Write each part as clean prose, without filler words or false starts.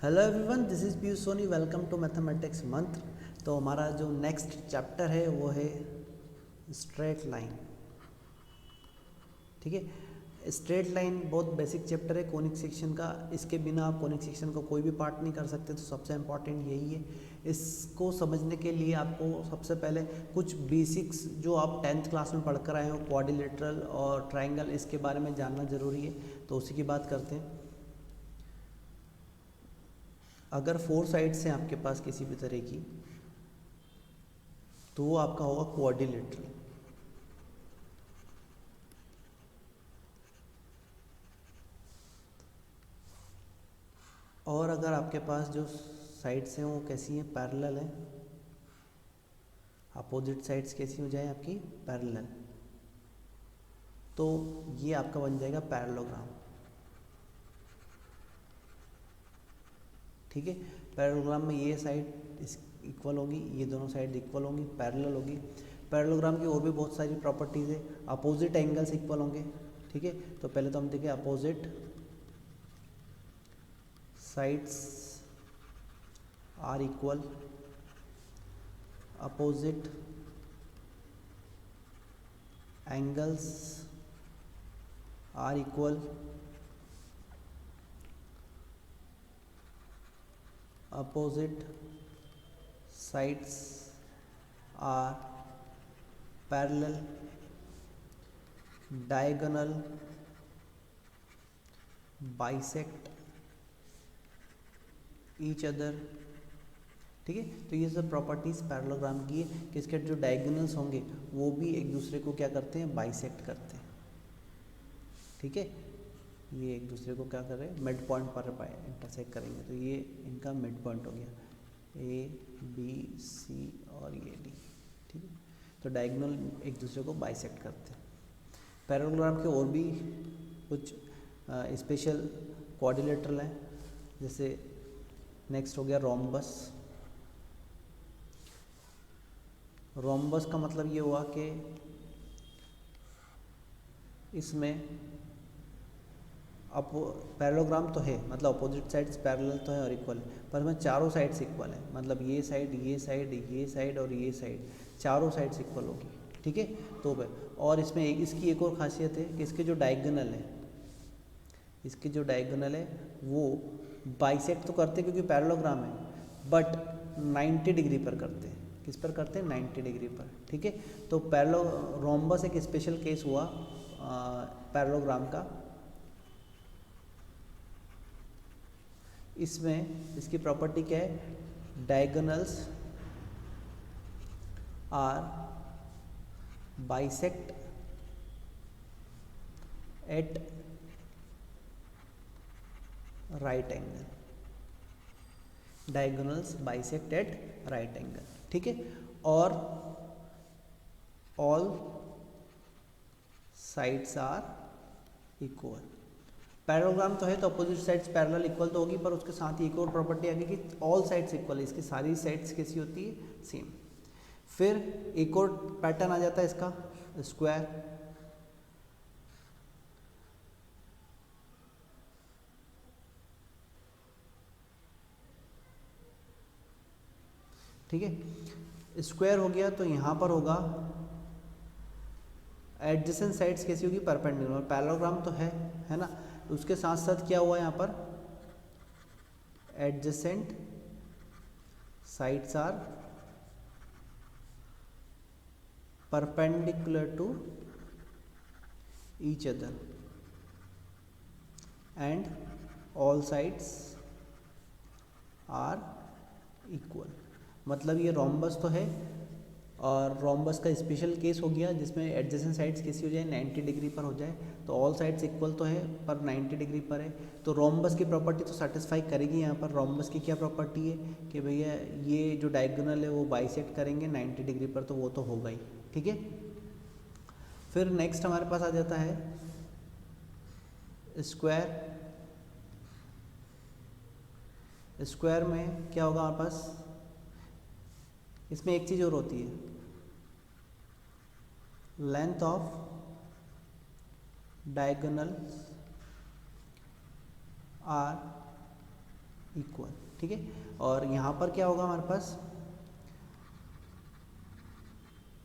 Hello everyone, this is Piyush Soni. Welcome to mathematics Mantra. तो हमारा जो नेक्स्ट चैप्टर है वो है स्ट्रेट लाइन। ठीक है, स्ट्रेट लाइन बहुत बेसिक चैप्टर है कोनिक सेक्शन का। इसके बिना आप कोनिक सेक्शन का कोई भी पार्ट नहीं कर सकते, तो सबसे इम्पॉर्टेंट यही है। इसको समझने के लिए आपको सबसे पहले कुछ बेसिक्स जो आप 10th क्लास में पढ़ कर आए हो, क्वाड्रिलेटरल और ट्राइंगल, इसके बारे में जानना ज़रूरी है। तो उसी की बात करते हैं। अगर 4 साइड्स हैं आपके पास किसी भी तरह की, तो वो आपका होगा क्वाड्रिलेटरल। और अगर आपके पास जो साइड्स हैं वो कैसी हैं, पैरेलल हैं, अपोजिट साइड्स कैसी हो जाए आपकी, पैरेलल, तो ये आपका बन जाएगा पैरेललोग्राम। ठीक है, पैरेललोग्राम में ये साइड इस इक्वल होगी, ये दोनों साइड इक्वल होंगी, पैरेलल होगी। पैरेललोग्राम की और भी बहुत सारी प्रॉपर्टीज़ है। अपोजिट एंगल्स इक्वल होंगे। ठीक है, तो पहले तो हम देखें opposite sides are equal, opposite angles are equal, opposite sides are parallel, diagonal bisect each other. ठीक है, तो ये सब प्रॉपर्टीज़ पैरेललोग्राम की है कि इसके जो डायगोनल्स होंगे वो भी एक दूसरे को क्या करते हैं, बाइसेक्ट करते हैं। ठीक है, ये एक दूसरे को क्या कर रहे हैं, मिड पॉइंट पर इंटरसेक्ट करेंगे, तो ये इनका मिड पॉइंट हो गया, ए बी सी और ये डी। ठीक है, तो डायगोनल एक दूसरे को बाइसेक्ट करते हैं। पैरेललोग्राम के और भी कुछ स्पेशल क्वाड्रिलेटरल हैं, जैसे नेक्स्ट हो गया रोम्बस। रोम्बस का मतलब ये हुआ कि इसमें पैरेललोग्राम तो है, मतलब अपोजिट साइड्स पैरेलल तो है और इक्वल है, पर इसमें चारों साइड्स इक्वल है, मतलब ये साइड ये साइड ये साइड और ये साइड, चारों साइड्स इक्वल होगी। ठीक है, तो और इसमें इसकी एक और खासियत है कि इसके जो डायगोनल है, इसके जो डायगोनल है वो बाइसेक्ट तो करते हैं क्योंकि पैरेललोग्राम है, बट 90 डिग्री पर करते हैं। किस पर करते हैं, 90 डिग्री पर। ठीक है, तो रोम्बस एक स्पेशल केस हुआ पैरेललोग्राम का। इसमें इसकी प्रॉपर्टी क्या है, diagonals are bisect at right angle, diagonals bisect at right angle. ठीक है, और all sides are equal. Parallelogram तो है तो अपोजिट साइड्स पैरेलल इक्वल तो होगी, पर उसके साथ ही एक और प्रॉपर्टी आ गई कि ऑल साइड्स इक्वल है, इसकी सारी साइड्स कैसी होती है, सेम। फिर एक और पैटर्न आ जाता है इसका, स्क्वायर। ठीक है, स्क्वायर हो गया तो यहाँ पर होगा एडजेसेंट साइड्स कैसी होगी, परपेंडिकुलर। पैरेललोग्राम तो है ना, उसके साथ साथ क्या हुआ यहाँ पर, adjacent sides are perpendicular to each other and all sides are equal. मतलब ये रोम्बस तो है, और रोम्बस का स्पेशल केस हो गया जिसमें एडजेसेंट साइड्स कैसी हो जाए, 90 डिग्री पर हो जाए। तो ऑल साइड्स इक्वल तो है पर 90 डिग्री पर है, तो रोम्बस की प्रॉपर्टी तो सेटिस्फाई करेगी। यहाँ पर रोम्बस की क्या प्रॉपर्टी है कि भैया ये जो डायगोनल है वो बाइसेक्ट करेंगे 90 डिग्री पर, तो वो तो होगा ही। ठीक है, फिर नेक्स्ट हमारे पास आ जाता है स्क्वायर। स्क्वायर में क्या होगा हमारे पास, इसमें एक चीज़ और होती है, length of diagonals are equal, ठीक है। और यहाँ पर क्या होगा हमारे पास,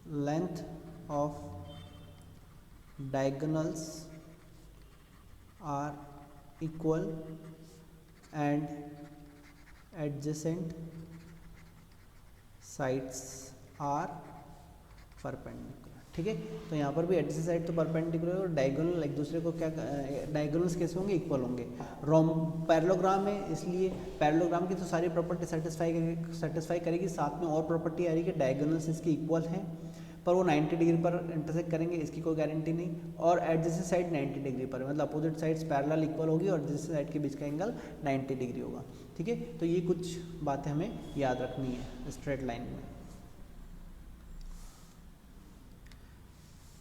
length of diagonals are equal and adjacent sides are perpendicular, ठीक है। तो यहाँ पर भी एडजेसेंट साइड तो परपेंडिकुलर और डायगोनल एक दूसरे को क्या, डायगोनल्स कैसे होंगे, इक्वल होंगे। पैरेललोग्राम है, इसलिए पैरेललोग्राम की तो सारी प्रॉपर्टी सेटिस्फाई करेगी, साथ में और प्रॉपर्टी आ रही है कि डायगोनल्स इसके इक्वल हैं पर वो 90 डिग्री पर इंटरसेक्ट करेंगे, इसकी कोई गारंटी नहीं। और एडजेसेंट साइड 90 डिग्री पर, मतलब अपोजिट साइड्स पैरेलल इक्वल होगी और एडजेसेंट साइड के बीच का एंगल 90 डिग्री होगा, ठीक है। तो ये कुछ बातें हमें याद रखनी है स्ट्रेट लाइन में।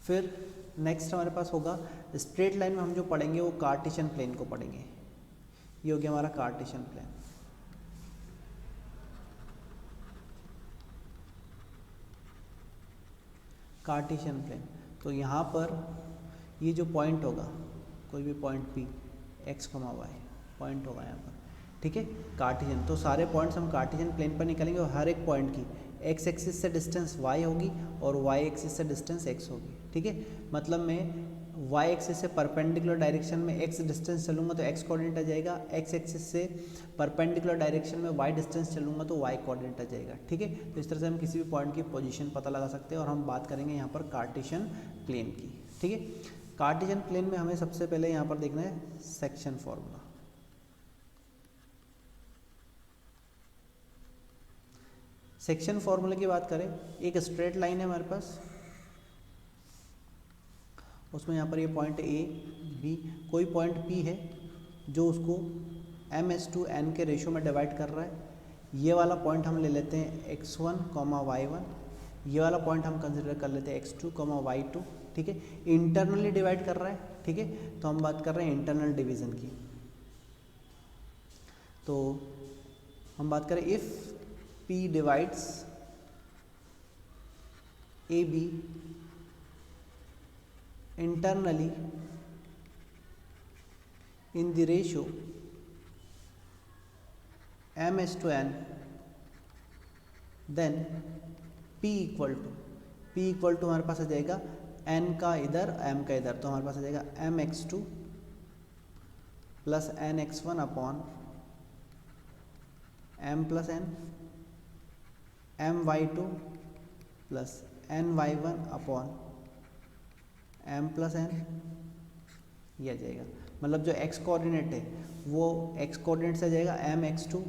फिर नेक्स्ट हमारे पास होगा स्ट्रेट लाइन में हम जो पढ़ेंगे वो कार्टेशियन प्लेन को पढ़ेंगे। ये हो गया हमारा कार्टेशियन प्लेन। कार्टेशियन प्लेन, तो यहाँ पर ये जो पॉइंट होगा, कोई भी point P x, y point होगा यहाँ पर, ठीक है, कार्टेशियन। तो सारे पॉइंट्स हम कार्टेशियन प्लेन पर निकालेंगे और हर एक पॉइंट की x एक्सिस से डिस्टेंस y होगी और y एक्सिस से डिस्टेंस x होगी, ठीक है। मतलब मैं y एक्सिस से परपेंडिकुलर डायरेक्शन में x डिस्टेंस चलूँगा तो x कोऑर्डिनेट आ जाएगा, x एक्सिस से परपेंडिकुलर डायरेक्शन में y डिस्टेंस चलूँगा तो y कोऑर्डिनेट आ जाएगा, ठीक है। तो इस तरह से हम किसी भी पॉइंट की पोजीशन पता लगा सकते हैं। और हम बात करेंगे यहाँ पर कार्टेशियन प्लेन की, ठीक है। कार्टेशियन प्लेन में हमें सबसे पहले यहाँ पर देखना है सेक्शन फॉर्मूला। सेक्शन फॉर्मूला की बात करें, एक स्ट्रेट लाइन है हमारे पास, उसमें यहाँ पर ये पॉइंट ए बी, कोई पॉइंट P है जो उसको m/n के रेशियो में डिवाइड कर रहा है। ये वाला पॉइंट हम ले लेते हैं x1, y1, ये वाला पॉइंट हम कंसिडर कर लेते हैं x2, y2, ठीक है। इंटरनली डिवाइड कर रहा है, ठीक है। तो हम बात कर रहे हैं इंटरनल डिवीजन की। तो हम बात करें if P divides AB internally in the ratio m/n, then P equal to हमारे पास आ जाएगा n का इधर m का इधर, तो हमारे पास आ जाएगा mx2 plus nx1 upon m plus n, my2 plus ny1 upon m plus n, ये आ जाएगा। मतलब जो x कोऑर्डिनेट है वो x कोऑर्डिनेट से आ जाएगा mx2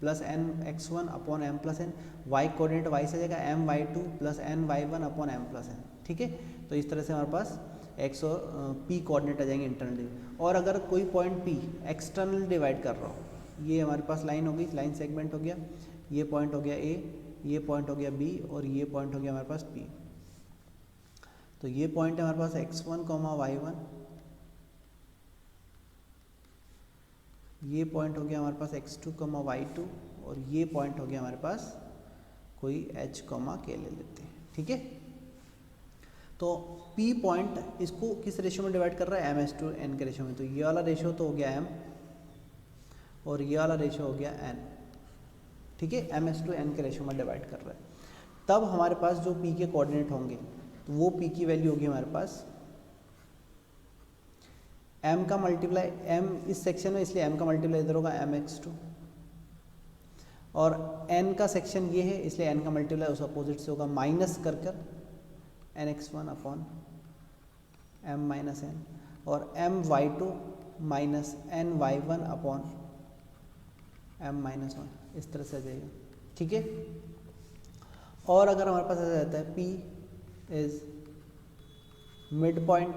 plus nx1 upon m plus n, y coordinate y से आ जाएगा my2 plus ny1 upon m plus n, ठीक है। तो इस तरह से हमारे पास x और p कोऑर्डिनेट आ जाएंगे इंटरनली। और अगर कोई पॉइंट P एक्सटर्नल डिवाइड कर रहा हो, ये हमारे पास लाइन होगी, लाइन सेगमेंट हो गया, ये पॉइंट हो गया A, ये पॉइंट हो गया B और ये पॉइंट हो गया हमारे पास P। तो ये पॉइंट है हमारे पास x1, y1, ये पॉइंट हो गया हमारे पास x2, y2 और ये पॉइंट हो गया हमारे पास कोई h, k ले लेते हैं, ठीक है। तो P पॉइंट इसको किस रेशियो में डिवाइड कर रहा है, m/n के रेशियो में। तो ये वाला रेशियो तो हो गया m और ये वाला रेशियो हो गया n, ठीक है, m/n के रेशियो में डिवाइड कर रहा है। तब हमारे पास जो P के कोऑर्डिनेट होंगे तो वो P की वैल्यू होगी हमारे पास m का मल्टीप्लाई, m इस सेक्शन में इसलिए m का मल्टीप्लाई इधर होगा mx2, और n का सेक्शन ये है इसलिए n का मल्टीप्लाई उस अपोजिट से होगा माइनस कर nx1 upon m minus n, और my2 minus ny1 upon m minus 1, इस तरह से आ जाएगा, ठीक है। और अगर हमारे पास ऐसा रहता है P is mid point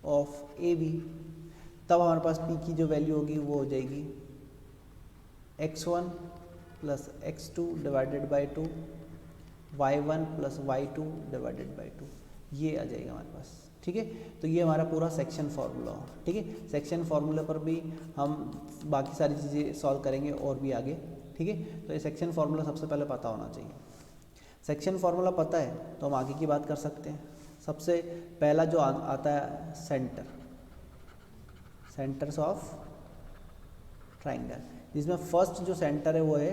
of AB, तब हमारे पास P की जो वैल्यू होगी वो हो जाएगी x1 plus x2 divided by 2, y1 plus y2 divided by 2, ये आ जाएगा हमारे पास, ठीक है। तो ये हमारा पूरा सेक्शन फार्मूला हो, ठीक है। सेक्शन फार्मूला पर भी हम बाकी सारी चीज़ें सॉल्व करेंगे और भी आगे, ठीक है। तो ये सेक्शन फार्मूला सबसे पहले पता होना चाहिए। सेक्शन फार्मूला पता है तो हम आगे की बात कर सकते हैं। सबसे पहला जो आता है सेंटर्स ऑफ ट्राइंगल, जिसमें फर्स्ट जो सेंटर है वो है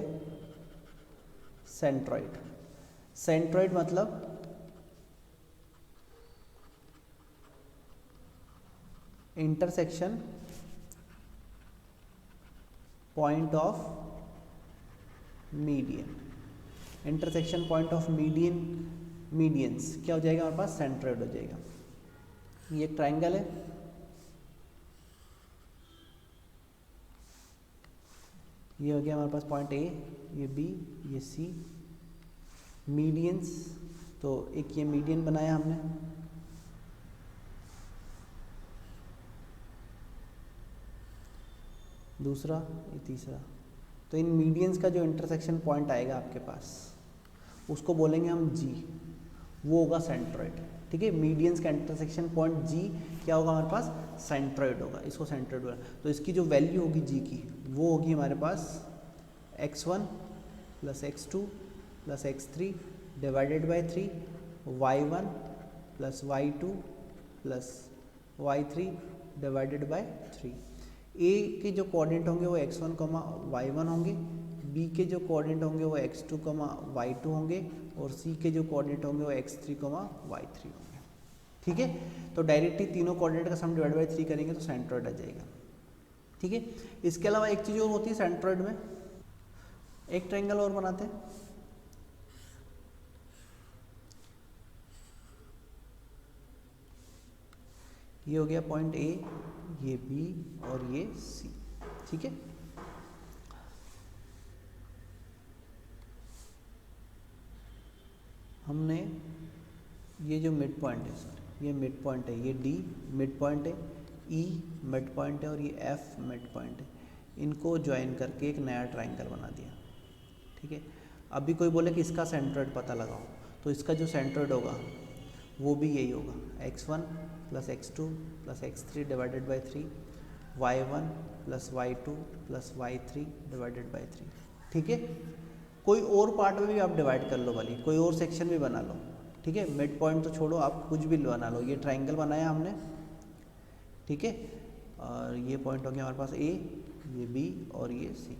सेंट्रॉइड। सेंट्रॉइड मतलब intersection point of median. Intersection point of medians क्या हो जाएगा हमारे पास, सेंट्रॉइड हो जाएगा। ये एक ट्राइंगल है, ये हो गया हमारे पास पॉइंट ए, ये बी, ये सी, मीडियंस, तो एक ये मीडियन बनाया हमने, दूसरा, ये तीसरा। तो इन मीडियंस का जो इंटरसेक्शन पॉइंट आएगा आपके पास उसको बोलेंगे हम जी, वो होगा सेंट्रॉइड। ठीक है, मीडियंस का इंटरसेक्शन पॉइंट जी क्या होगा हमारे पास, सेंट्रॉइड होगा, इसको सेंट्रॉइड होगा। तो इसकी जो वैल्यू होगी जी की वो होगी हमारे पास x1 plus x2 plus x3 divided by 3, y1 plus y2 plus y3 divided by 3। ए के जो कोऑर्डिनेट होंगे वो x1, y1 होंगे, बी के जो कोऑर्डिनेट होंगे वो x2, y2 होंगे, और सी के जो कोऑर्डिनेट होंगे वो x3, y3 होंगे। ठीक है, तो डायरेक्टली तीनों कोऑर्डिनेट का सम डिवाइड बाई 3 करेंगे तो सेंट्रॉइड आ जाएगा। ठीक है, इसके अलावा एक चीज़ और होती है सेंट्रॉइड में, एक ट्रायंगल और बनाते हैं। ये हो गया पॉइंट ए, ये बी और ये सी। ठीक है, हमने ये जो मिड पॉइंट है सर, ये मिड पॉइंट है, ये डी मिड पॉइंट है, ई मिड पॉइंट है और ये एफ मिड पॉइंट है, इनको ज्वाइन करके एक नया ट्रायंगल बना दिया। ठीक है, अभी कोई बोले कि इसका सेंट्रॉइड पता लगाओ, तो इसका जो सेंट्रॉइड होगा वो भी यही होगा, x1 plus x2 plus x3 divided by 3, y1 plus y2 plus y3 divided by 3। ठीक है, कोई और पार्ट में भी आप डिवाइड कर लो, वाली कोई और सेक्शन भी बना लो। ठीक है, मिड पॉइंट तो छोड़ो, आप कुछ भी बना लो। ये ट्रायंगल बनाया हमने, ठीक है, और ये पॉइंट हो गया हमारे पास ए, ये बी और ये सी।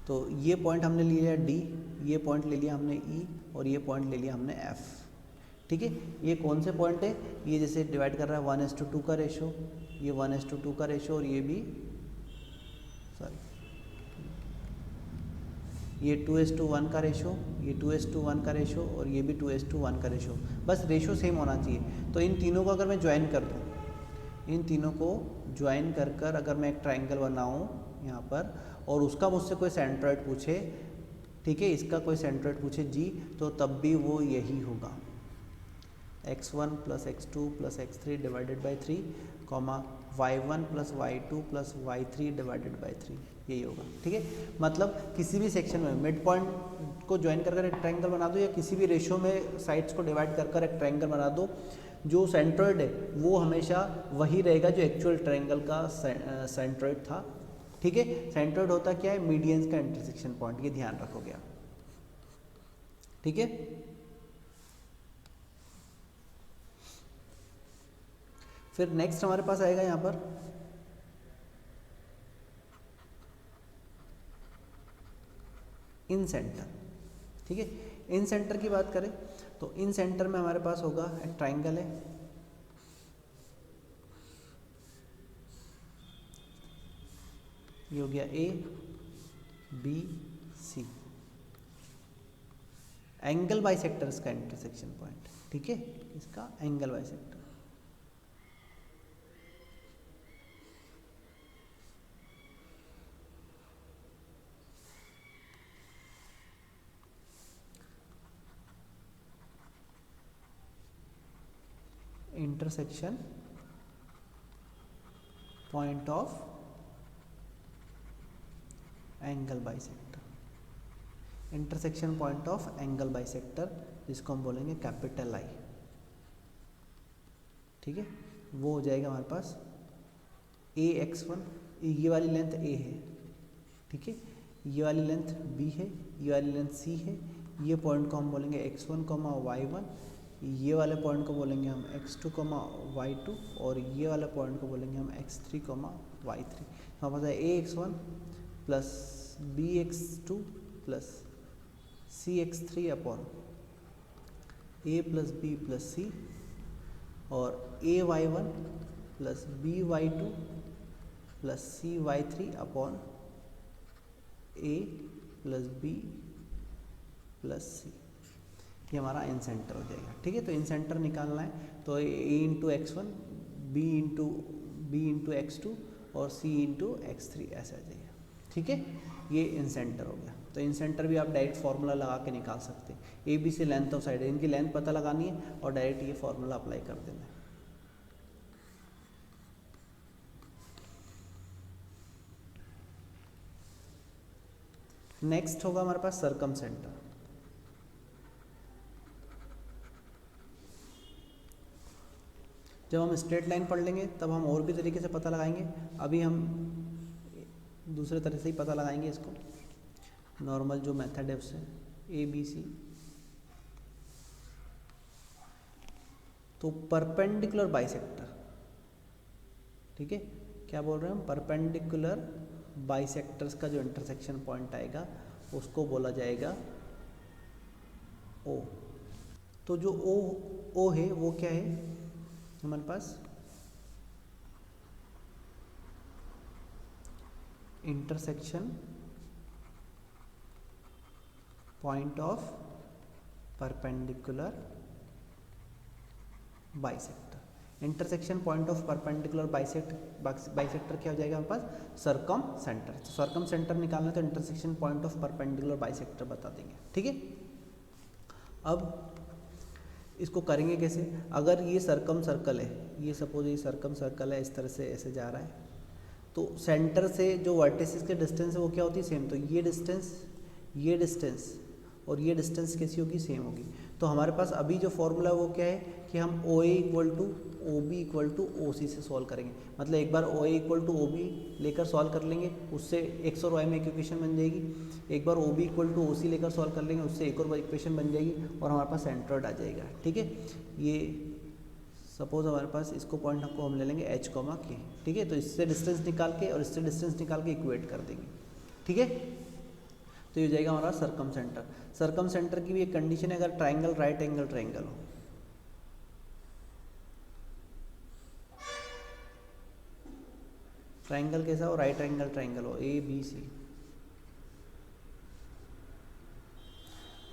तो ये पॉइंट हमने ले लिया डी, ये पॉइंट ले लिया हमने ई और ये पॉइंट ले लिया हमने एफ। ठीक है, ये कौन से पॉइंट है, ये जैसे डिवाइड कर रहा है 1:2 का रेशो, ये 1:2 का रेशो, और ये भी सॉरी ये 2:1 का रेशो, ये 2:1 का रेशो और ये भी 2:1 का रेशो, बस रेशो सेम होना चाहिए। तो इन तीनों को अगर मैं ज्वाइन कर दूँ, इन तीनों को ज्वाइन कर कर अगर मैं एक ट्रायंगल बनाऊँ यहाँ पर, और उसका मुझसे कोई सेंट्रॉइड पूछे, ठीक है, इसका कोई सेंट्रॉइड पूछे जी, तो तब भी वो यही होगा, x1 plus x2 plus x3 divided by 3, y1 plus y2 plus y3 divided by 3, यही होगा। ठीक है, मतलब किसी भी सेक्शन में मिड पॉइंट को ज्वाइन कर एक ट्रायंगल बना दो, या किसी भी रेशो में साइड्स को डिवाइड कर कर एक ट्रायंगल बना दो, जो सेंट्रॉइड है वो हमेशा वही रहेगा जो एक्चुअल ट्रायंगल का सेंट्रॉइड था। ठीक है, सेंट्रॉइड होता क्या है, मीडियंस का इंटरसेक्शन पॉइंट, ये ध्यान रखोगे आप। ठीक है, फिर नेक्स्ट हमारे पास आएगा यहाँ पर इन सेंटर। ठीक है, इन सेंटर की बात करें तो इन सेंटर में हमारे पास होगा एक ट्रायंगल है, ये हो गया A B C, angle bisector इसका इंटरसेक्शन पॉइंट। ठीक है, इसका angle bisector, intersection point of angle bisector, intersection point of angle bisector, जिसको हम बोलेंगे कैपिटल आई। ठीक है, वो हो जाएगा हमारे पास ए x1, ये वाली लेंथ ए है, ठीक है, ये वाली लेंथ बी है, ये वाली लेंथ सी है, ये पॉइंट को हम बोलेंगे x1, y1, ये वाले पॉइंट को बोलेंगे हम x2 कॉमा y2 और ये वाले पॉइंट को बोलेंगे हम x3 कॉमा y3। हमारे पास है ax1 plus bx2 plus cx3 upon a plus b plus c और ay1 plus by2 plus cy3 upon a plus b plus c। ये हमारा इन सेंटर हो जाएगा। ठीक है, तो इन सेंटर निकालना है तो a into x1 b into x2 और c इंटू x3 ऐसा आ जाएगा। ठीक है, ये इन सेंटर हो गया। तो इन सेंटर भी आप डायरेक्ट फार्मूला लगा के निकाल सकते हैं। ए बी से लेंथ ऑफ साइड है, इनकी लेंथ पता लगानी है और डायरेक्ट ये फार्मूला अप्लाई कर देना है। नेक्स्ट होगा हमारे पास सर्कम सेंटर। जब हम स्ट्रेट लाइन पढ़ लेंगे तब हम और भी तरीके से पता लगाएंगे। अभी हम दूसरे तरह से ही पता लगाएंगे इसको। नॉर्मल जो मेथड है उससे ए बी सी। तो परपेंडिकुलर बाइसेक्टर, ठीक है, क्या बोल रहे हैं हम, परपेंडिकुलर बाइसेक्टर्स का जो इंटरसेक्शन पॉइंट आएगा उसको बोला जाएगा ओ। तो जो ओ है वो क्या है हमारे पास, intersection point of perpendicular bisector. Intersection point of perpendicular bisector क्या हो जाएगा हमारे पास, सर्कम सेंटर। तो सर्कम सेंटर निकालना तो intersection point of perpendicular bisector बता देंगे। ठीक है, अब इसको करेंगे कैसे। अगर ये सर्कम सर्कल है, ये सपोज ये सर्कम सर्कल है, इस तरह से ऐसे जा रहा है, तो सेंटर से जो वर्टिसेस के डिस्टेंस है वो क्या होती है, सेम। तो ये डिस्टेंस और ये डिस्टेंस कैसी होगी, सेम होगी। तो हमारे पास अभी जो फॉर्मूला है वो क्या है कि हम O A equal to O B equal to O C से सॉल्व करेंगे। मतलब एक बार O A equal to O B लेकर सॉल्व कर लेंगे, उससे एक्स और वाई में एक इक्वेशन बन जाएगी। एक बार O B equal to O C लेकर सॉल्व कर लेंगे, उससे एक और इक्वेशन बन जाएगी और हमारे पास सेंट्रोइड आ जाएगा। ठीक है, ये सपोज हमारे पास इसको पॉइंट को हम ले लेंगे एच कॉमा के। ठीक है, तो इससे डिस्टेंस निकाल के और इससे डिस्टेंस निकाल के इक्वेट कर देंगे। ठीक है, तो ये हो जाएगा हमारा सर्कम सेंटर। सर्कम सेंटर की भी एक कंडीशन है, अगर ट्राइंगल राइट एंगल ट्राइंगल हो। ट्राइंगल कैसा हो, राइट एंगल ट्राइंगल हो, ए बी सी,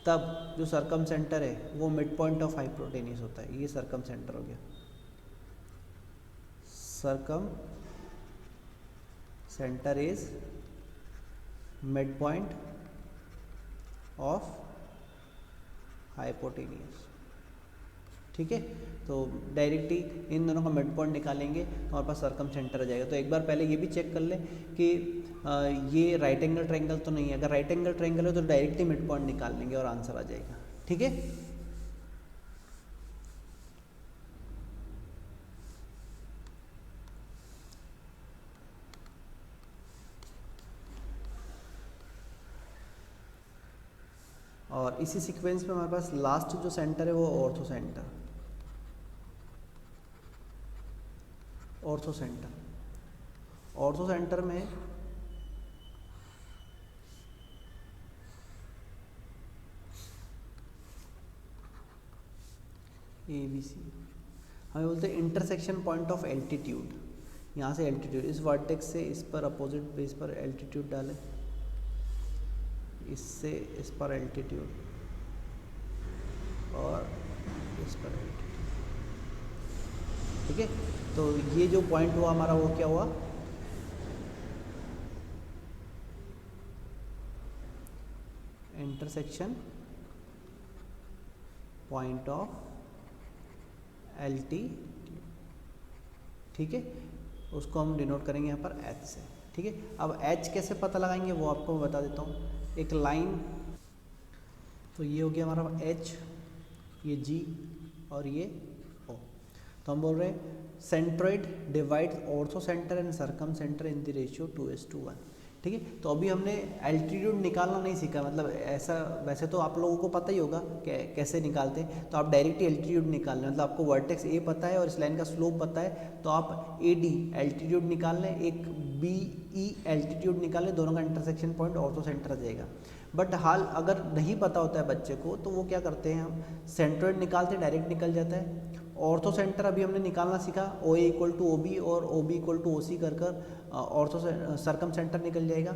तब जो सर्कम सेंटर है वो मिड पॉइंट ऑफ हाइपोटेन्यूज होता है। ये सर्कम सेंटर हो गया। Circum centre is mid point of hypotenuse. ठीक है, तो डायरेक्टली इन दोनों का मिड पॉइंट निकालेंगे तो हमारे पास सर्कम सेंटर आ जाएगा। तो एक बार पहले ये भी चेक कर लें कि ये राइट एंगल ट्रायंगल तो नहीं है। अगर राइट एंगल ट्रायंगल है तो डायरेक्टली मिड पॉइंट निकाल लेंगे और आंसर आ जाएगा। ठीक है, और इसी सीक्वेंस में हमारे पास लास्ट जो सेंटर है वो ऑर्थो सेंटर। ऑर्थो सेंटर में ए बी सी हमें बोलते हैं इंटरसेक्शन पॉइंट ऑफ एल्टीट्यूड। यहाँ से एल्टीट्यूड, इस वर्टेक्स से इस पर अपोजिट बेस पर एल्टीट्यूड डालें, इससे इस पर एल्टीट्यूड और इस पर एल्टीट्यूड। ठीक है, तो ये जो पॉइंट हुआ हमारा वो क्या हुआ, इंटरसेक्शन पॉइंट ऑफ एल्टीट्यूड। ठीक है, उसको हम डिनोट करेंगे यहाँ पर एच से। ठीक है, अब एच कैसे पता लगाएंगे वो आपको मैं बता देता हूँ। एक लाइन, तो ये हो गया हमारा एच, ये जी और ये ओ। तो हम बोल रहे हैं centroid divides ortho centre and circum centre in the ratio 2:1। ठीक है। तो अभी हमने एल्टीट्यूड निकालना नहीं सीखा, मतलब ऐसा वैसे तो आप लोगों को पता ही होगा कैसे निकालते हैं, तो आप डायरेक्ट एल्टीट्यूड निकाल लें, मतलब आपको वर्टेक्स ए पता है और इस लाइन का स्लोप पता है, तो आप ए डी एल्टीट्यूड निकाल लें, एक बी ई एल्टीट्यूड निकाल लें, दोनों का इंटरसेक्शन पॉइंट ऑर्थो सेंटर आ जाएगा। बट हाल अगर नहीं पता होता है बच्चे को तो वो क्या करते हैं, हम सेंट्रोइड निकालते हैं, डायरेक्ट निकल जाता है। ऑर्थो सेंटर अभी हमने निकालना सीखा, O A equal to O B और O B equal to O C कर ऑर्थो सर्कम सेंटर निकल जाएगा।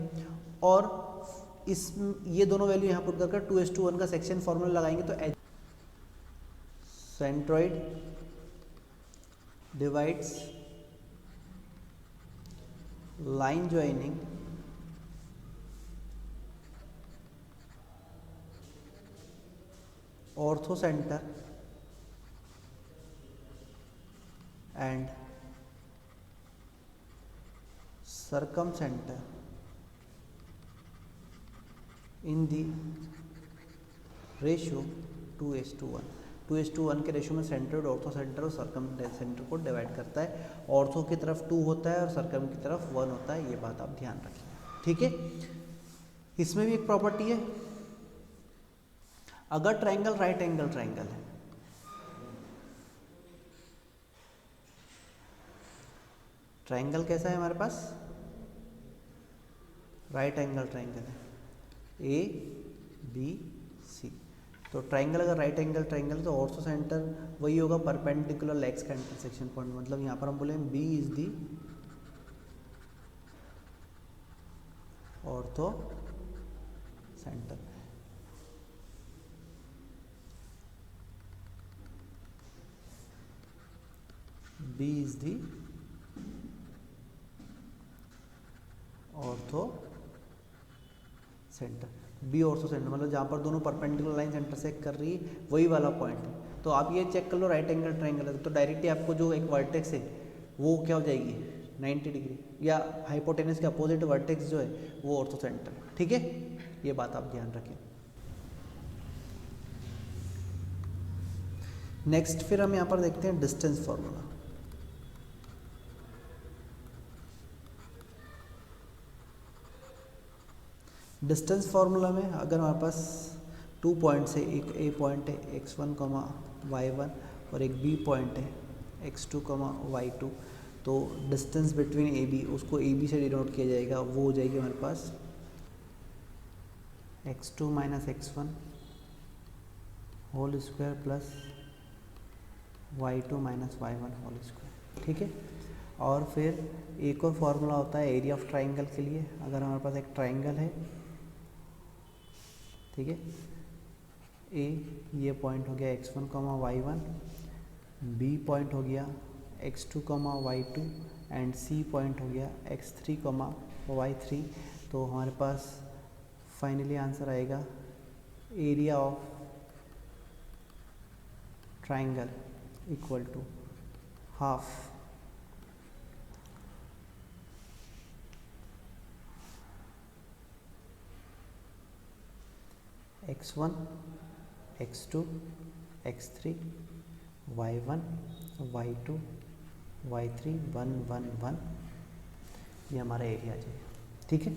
और इस ये दोनों वैल्यू यहाँ पुट कर 2:1 का सेक्शन फॉर्मूला लगाएंगे तो centroid divides line joining ortho centre and circum center in the ratio 2:1। 2:1 के रेशियो में सेंट्रोइड ऑर्थो सेंटर और सर्कम सेंटर को डिवाइड करता है। ऑर्थो की तरफ 2 होता है और सर्कम की तरफ 1 होता है, ये बात आप ध्यान रखिए, ठीक है। इसमें भी एक प्रॉपर्टी है, अगर ट्रायंगल राइट एंगल ट्रायंगल है, ट्रायंगल कैसा है हमारे पास, राइट एंगल ट्रायंगल है, ए बी सी। तो ट्रायंगल अगर राइट एंगल ट्रायंगल तो ऑर्थो सेंटर वही होगा परपेंडिकुलर लेग्स का इंटरसेक्शन पॉइंट, मतलब यहाँ पर हम बोले B is the orthocentre. B is the orthocentre, B orthocentre मतलब जहाँ पर दोनों परपेंडिकुलर लाइंस इंटरसेक्ट कर रही है वही वाला पॉइंट है। तो आप ये चेक कर लो राइट एंगल ट्रायंगल है तो डायरेक्टली आपको जो एक वर्टेक्स है वो क्या हो जाएगी 90 डिग्री, या हाइपोटेनस के अपोजिट वर्टेक्स जो है वो ऑर्थो सेंटर, ठीक है। ये बात आप ध्यान रखें। नेक्स्ट फिर हम यहाँ पर देखते हैं डिस्टेंस फॉर्मूला। डिस्टेंस फार्मूला में अगर हमारे पास 2 पॉइंट्स है, एक ए पॉइंट है x1, y1 और एक बी पॉइंट है x2, y2, तो डिस्टेंस बिटवीन ए बी उसको ए बी से डिनोट किया जाएगा, वो हो जाएगी हमारे पास x2 - x1 whole square plus y2 - y1 whole square, ठीक है। और फिर एक और फार्मूला होता है एरिया ऑफ ट्राइंगल के लिए, अगर हमारे पास एक ट्राइंगल है, ठीक है, ए ये पॉइंट हो गया x1, y1, बी पॉइंट हो गया x2, y2 and C point हो गया x3, y3, तो हमारे पास फाइनली आंसर आएगा area of triangle equal to half x1, x2, x3, y1, y2, y3, 1, 1, 1, ये हमारा एरिया है, ठीक है।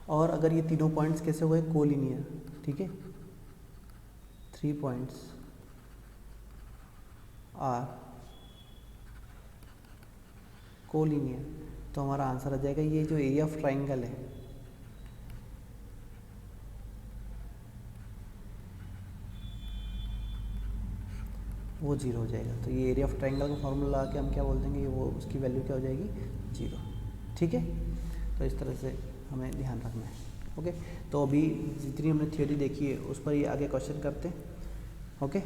और अगर ये तीनों पॉइंट्स कैसे हुए कोलिनियर, ठीक है, 3 पॉइंट्स आर कोलिनियर, तो हमारा आंसर आ जाएगा ये जो एरिया ऑफ ट्राइंगल है वो 0 हो जाएगा। तो ये एरिया ऑफ ट्राइंगल का फॉर्मूला लगा के हम क्या बोल देंगे, वो उसकी वैल्यू क्या हो जाएगी 0, ठीक है। तो इस तरह से हमें ध्यान रखना है, ओके। तो अभी जितनी हमने थ्योरी देखी है उस पर ये आगे क्वेश्चन करते हैं, ओके।